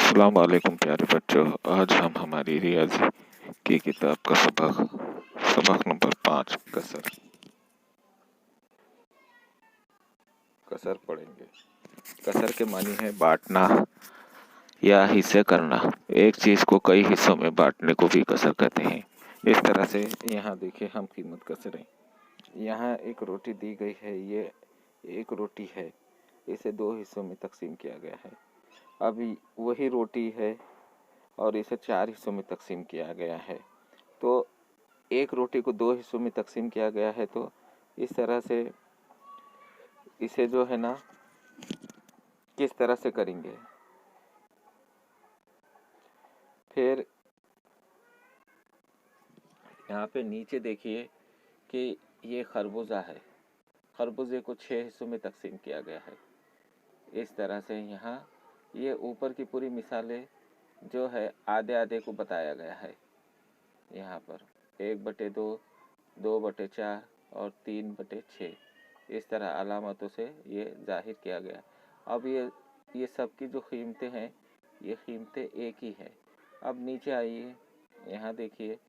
अस्सलाम वालेकुम प्यारे बच्चों। आज हम हमारी रियाजी की किताब का सबक नंबर 5 कसर पढ़ेंगे। कसर के मानी है बांटना या हिस्से करना। एक चीज को कई हिस्सों में बांटने को भी कसर कहते हैं। इस तरह से यहाँ देखिए हम कीमत कसरें। यहाँ एक रोटी दी गई है, ये एक रोटी है, इसे 2 हिस्सों में तकसीम किया गया है। अभी वही रोटी है और इसे 4 हिस्सों में तकसीम किया गया है। तो एक रोटी को 2 हिस्सों में तकसीम किया गया है, तो इस तरह से इसे जो है ना किस तरह से करेंगे। फिर यहाँ पे नीचे देखिए कि ये खरबूजा है, खरबूजे को 6 हिस्सों में तकसीम किया गया है। इस तरह से यहाँ ये ऊपर की पूरी मिसालें जो है आधे आधे को बताया गया है। यहाँ पर 1/2, 2/4 और 3/6 इस तरह अलामतों से ये जाहिर किया गया। अब ये सब की जो कीमतें हैं, ये कीमतें एक ही हैं। अब नीचे आइए, यहाँ देखिए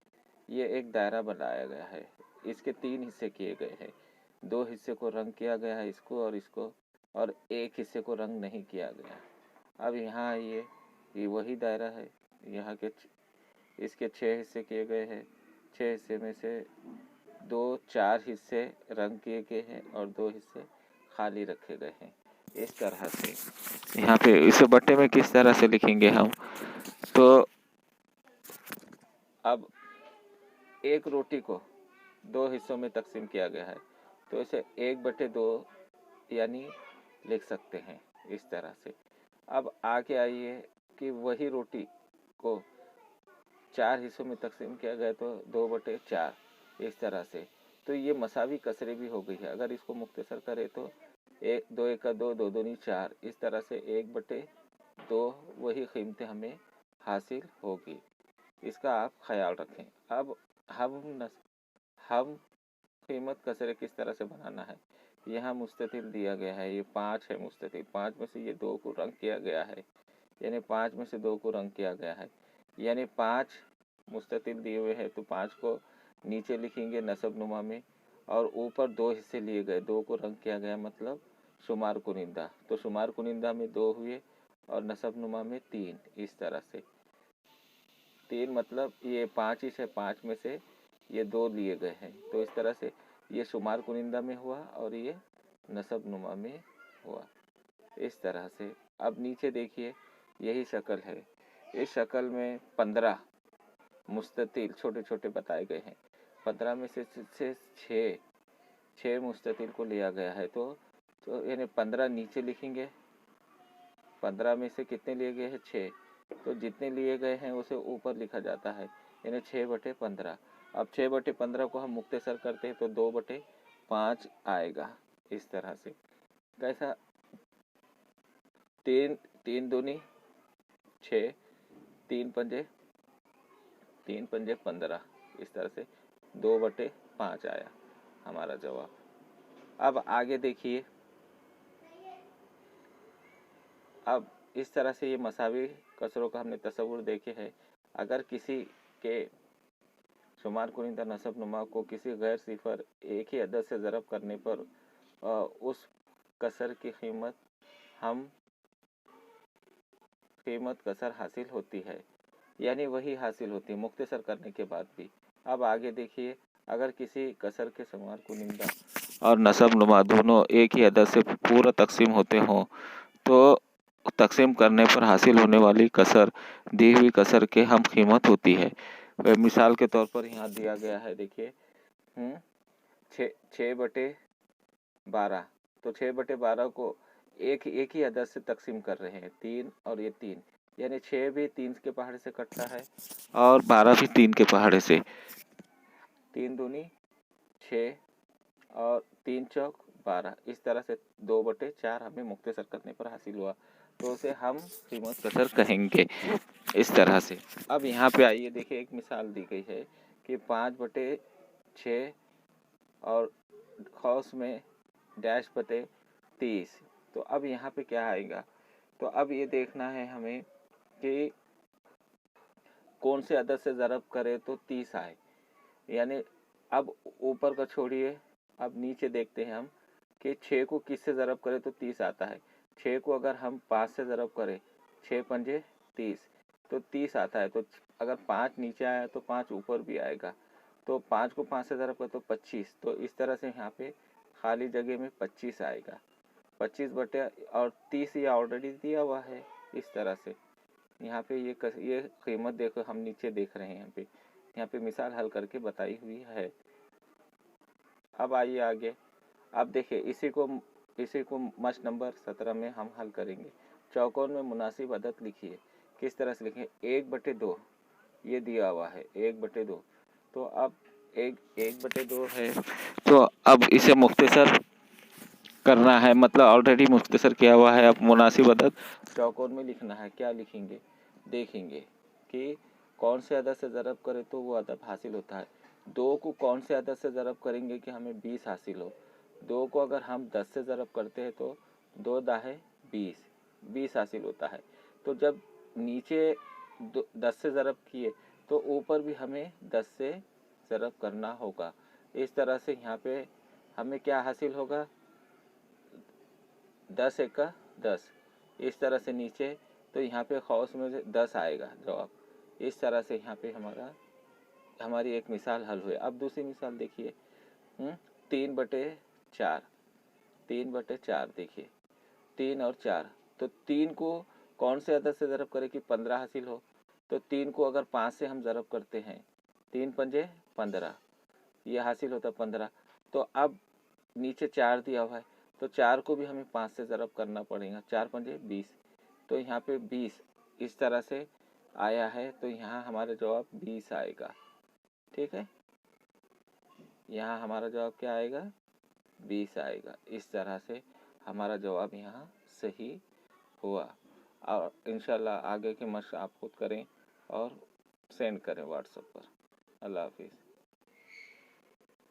ये एक दायरा बनाया गया है। इसके 3 हिस्से किए गए हैं। 2 हिस्से को रंग किया गया है, इसको, और एक हिस्से को रंग नहीं किया गया। अब यहाँ आइए, ये वही दायरा है। यहाँ के इसके 6 हिस्से किए गए हैं। 6 हिस्से में से 4 हिस्से रंग किए गए हैं और 2 हिस्से खाली रखे गए हैं। इस तरह से यहाँ पे इस बट्टे में किस तरह से लिखेंगे हम, तो अब एक रोटी को 2 हिस्सों में तकसीम किया गया है, तो इसे 1/2 यानी लिख सकते हैं इस तरह से। अब आगे आइए कि वही रोटी को 4 हिस्सों में तकसीम किया गया, तो 2/4 इस तरह से। तो ये मसावी कसरे भी हो गई है। अगर इसको मुख्तसर करें तो 2 1 2 2 2 4 इस तरह से 1/2 वही कीमतें हमें हासिल होगी। इसका आप ख्याल रखें। अब हम कीमत कसरे किस तरह से बनाना है। यहाँ मुस्ततिल दिया गया है, ये 5 है मुस्ततिल। 5 में से ये 2 को रंग किया गया है, यानी 5 में से 2 को रंग किया गया है, यानी 5 मुस्ततिल दिए हुए हैं। तो 5 को नीचे लिखेंगे नसब नुमा में, और ऊपर 2 हिस्से लिए गए, 2 को रंग किया गया, मतलब शुमार कुनिंदा। तो शुमार कुनिंदा में 2 हुए और नसब नुमा में 3। इस तरह से 3 मतलब ये 5 ही है, 5 में से ये 2 लिए गए हैं। तो इस तरह से ये शुमार कुनिंदा में हुआ और ये नसब नुमा में हुआ। इस तरह से अब नीचे देखिए यही शक्ल है। इस शक्ल में 15 मुस्ततिल छोटे छोटे बताए गए हैं। 15 में से 6 मुस्ततिल को लिया गया है। तो यानी 15 नीचे लिखेंगे। 15 में से कितने लिए गए हैं? 6। तो जितने लिए गए हैं उसे ऊपर लिखा जाता है, यानी 6/15। अब 6/15 को हम मुख्तसर करते हैं तो 2/5 आएगा। इस तरह से कैसा, 3 दूनी 6, 3 पंजे 15। इस तरह से 2/5 आया हमारा जवाब। अब आगे देखिए, अब इस तरह से ये मसावी कसरों का हमने तस्वुर देखे हैं। अगर किसी के शुमार कुनिंदा नसब नुमा को किसी गैर सिफर एक ही अदद से ज़रब करने पर उस कसर की कीमत कसर हासिल होती है, यानी वही हासिल होती है मुख्तसर करने के बाद भी। अब आगे देखिए, अगर किसी कसर के शुमार कुनिंदा और नसब नुमा दोनों एक ही अदद से पूरा तकसीम होते हों, तो तकसीम करने पर हासिल होने वाली कसर दी हुई कसर के हम कीमत होती है। मिसाल के तौर पर यहाँ दिया गया है, देखिए 6/12। तो 6/12 को एक ही अदद से तकसीम कर रहे हैं, 3 और ये 3, यानी 6 भी 3 के पहाड़े से कटता है और 12 भी 3 के पहाड़े से। 3 दूनी 6 और 3 चौक 12। इस तरह से 2/4 हमें मुख्तसर करने पर हासिल हुआ, तो उसे हम कीमत कसर कहेंगे। इस तरह से अब यहाँ पे आइए, देखिए एक मिसाल दी गई है कि 5/6 और खौस में -30। तो अब यहाँ पे क्या आएगा, तो अब ये देखना है हमें कि कौन से अदद से ज़रब करे तो 30 आए, यानी अब ऊपर का छोड़िए, अब नीचे देखते हैं हम कि 6 को किससे ज़रब करे तो 30 आता है। 6 को अगर हम 5 से ज़रब करें, 6 पंजे 30, तो 30 आता है। तो अगर 5 नीचे आया तो 5 ऊपर भी आएगा, तो 5 को 5 से ज़रब करें तो 25। तो इस तरह से यहाँ पे खाली जगह में 25 आएगा। 25 बटे और 30 ये ऑलरेडी दिया हुआ है। इस तरह से यहाँ पे ये कीमत देखो, हम नीचे देख रहे हैं, यहाँ पे मिसाल हल करके बताई हुई है। अब आइए आगे। अब देखिए इसी को मस्ट नंबर 17 में हम हल करेंगे। चौकोर में मुनासिब अदद लिखिए। किस तरह से लिखें? 1/2 ये दिया हुआ है, 1/2। तो अब 1/2 है, तो अब इसे मुख्तसर करना है, मतलब ऑलरेडी मुख्तसर किया हुआ है। अब मुनासिब अदद चौकोर में लिखना है। क्या लिखेंगे? देखेंगे कि कौन से अदद से ज़रब करे तो वो अदद हासिल होता है। 2 को कौन से अदद से ज़रब करेंगे कि हमें 20 हासिल हो। 2 को अगर हम 10 से ज़रब करते हैं तो 2 दाहे 20 हासिल होता है। तो जब नीचे 10 से ज़रब किए तो ऊपर भी हमें 10 से ज़रब करना होगा। इस तरह से यहाँ पे हमें क्या हासिल होगा? 10 एका 10। इस तरह से नीचे, तो यहाँ पे खौस में 10 आएगा जवाब। इस तरह से यहाँ पे हमारी एक मिसाल हल हुई। अब दूसरी मिसाल देखिए, 3/4। 3/4 देखिए, 3 और 4। तो 3 को कौन से अदद से ज़रब करें कि 15 हासिल हो। तो 3 को अगर 5 से हम ज़रब करते हैं, 3 पंजे 15, ये हासिल होता 15। तो अब नीचे 4 दिया हुआ है, तो 4 को भी हमें 5 से ज़रब करना पड़ेगा। 4 पंजे 20, तो यहाँ पे 20 इस तरह से आया है। तो यहाँ हमारा जवाब 20 आएगा। ठीक है, यहाँ हमारा जवाब क्या आएगा? 20 आएगा। इस तरह से हमारा जवाब यहाँ सही हुआ। और इंशाल्लाह आगे के मशक आप खुद करें और सेंड करें व्हाट्सएप पर। अल्लाह हाफिज़।